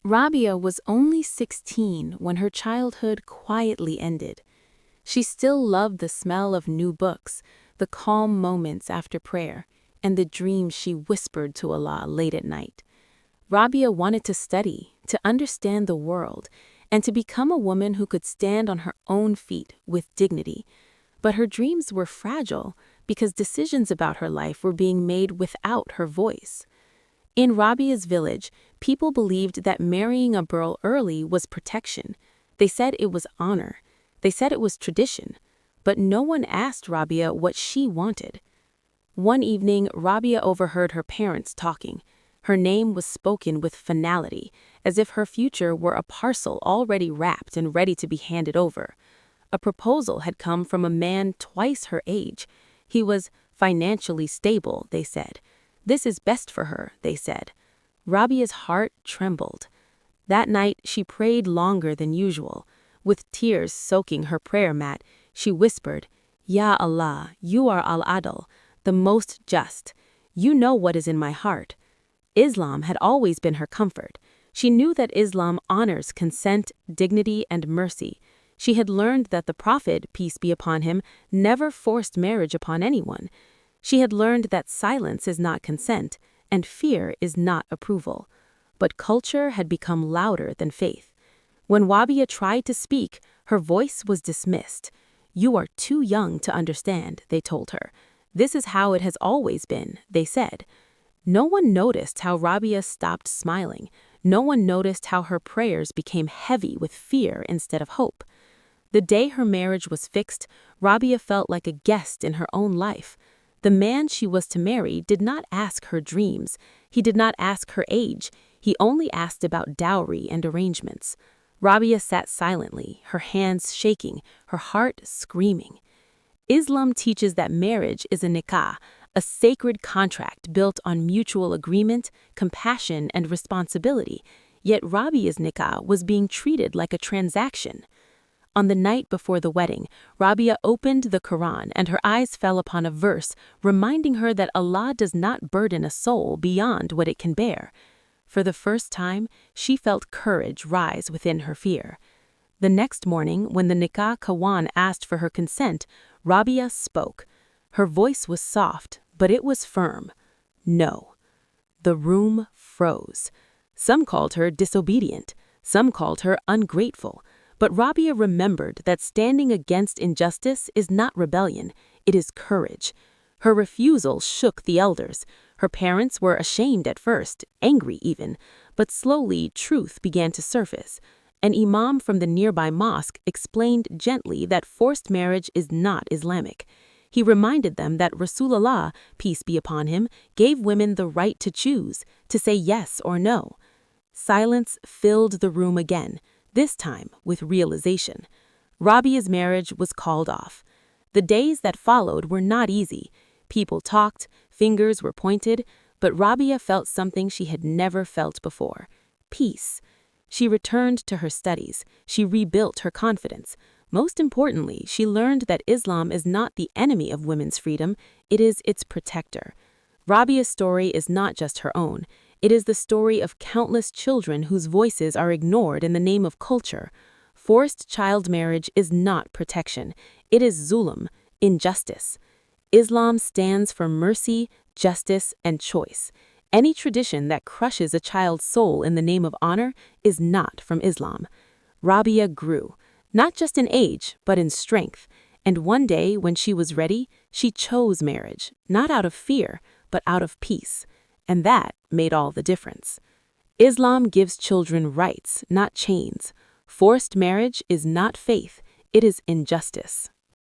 Rabia was only 16 when her childhood quietly ended. She still loved the smell of new books, the calm moments after prayer, and the dreams she whispered to Allah late at night. Rabia wanted to study, to understand the world, and to become a woman who could stand on her own feet with dignity. But her dreams were fragile because decisions about her life were being made without her voice. In Rabia's village, people believed that marrying a girl early was protection. They said it was honor. They said it was tradition. But no one asked Rabia what she wanted. One evening, Rabia overheard her parents talking. Her name was spoken with finality, as if her future were a parcel already wrapped and ready to be handed over. A proposal had come from a man twice her age. He was financially stable, they said. This is best for her, they said. Rabia's heart trembled. That night, she prayed longer than usual. With tears soaking her prayer mat, she whispered, "Ya Allah, you are Al-Adl, the most just. You know what is in my heart." Islam had always been her comfort. She knew that Islam honors consent, dignity, and mercy. She had learned that the Prophet, peace be upon him, never forced marriage upon anyone. She had learned that silence is not consent, and fear is not approval. But culture had become louder than faith. When Rabia tried to speak, her voice was dismissed. "You are too young to understand," they told her. "This is how it has always been," they said. No one noticed how Rabia stopped smiling. No one noticed how her prayers became heavy with fear instead of hope. The day her marriage was fixed, Rabia felt like a guest in her own life. The man she was to marry did not ask her dreams. He did not ask her age. He only asked about dowry and arrangements. Rabia sat silently, her hands shaking, her heart screaming. Islam teaches that marriage is a nikah, a sacred contract built on mutual agreement, compassion, and responsibility. Yet Rabia's nikah was being treated like a transaction. On the night before the wedding, Rabia opened the Quran and her eyes fell upon a verse reminding her that Allah does not burden a soul beyond what it can bear. For the first time, she felt courage rise within her fear. The next morning, when the nikah Kawan asked for her consent, Rabia spoke. Her voice was soft, but it was firm. No. The room froze. Some called her disobedient. Some called her ungrateful. But Rabia remembered that standing against injustice is not rebellion, it is courage. Her refusal shook the elders. Her parents were ashamed at first, angry even, but slowly truth began to surface. An imam from the nearby mosque explained gently that forced marriage is not Islamic. He reminded them that Rasulullah, peace be upon him, gave women the right to choose, to say yes or no. Silence filled the room again, this time with realization. Rabia's marriage was called off. The days that followed were not easy. People talked, fingers were pointed, but Rabia felt something she had never felt before: peace. She returned to her studies. She rebuilt her confidence. Most importantly, she learned that Islam is not the enemy of women's freedom, it is its protector. Rabia's story is not just her own. It is the story of countless children whose voices are ignored in the name of culture. Forced child marriage is not protection. It is zulm, injustice. Islam stands for mercy, justice, and choice. Any tradition that crushes a child's soul in the name of honor is not from Islam. Rabia grew, not just in age, but in strength. And one day, when she was ready, she chose marriage, not out of fear, but out of peace. And that made all the difference. Islam gives children rights, not chains. Forced marriage is not faith, it is injustice.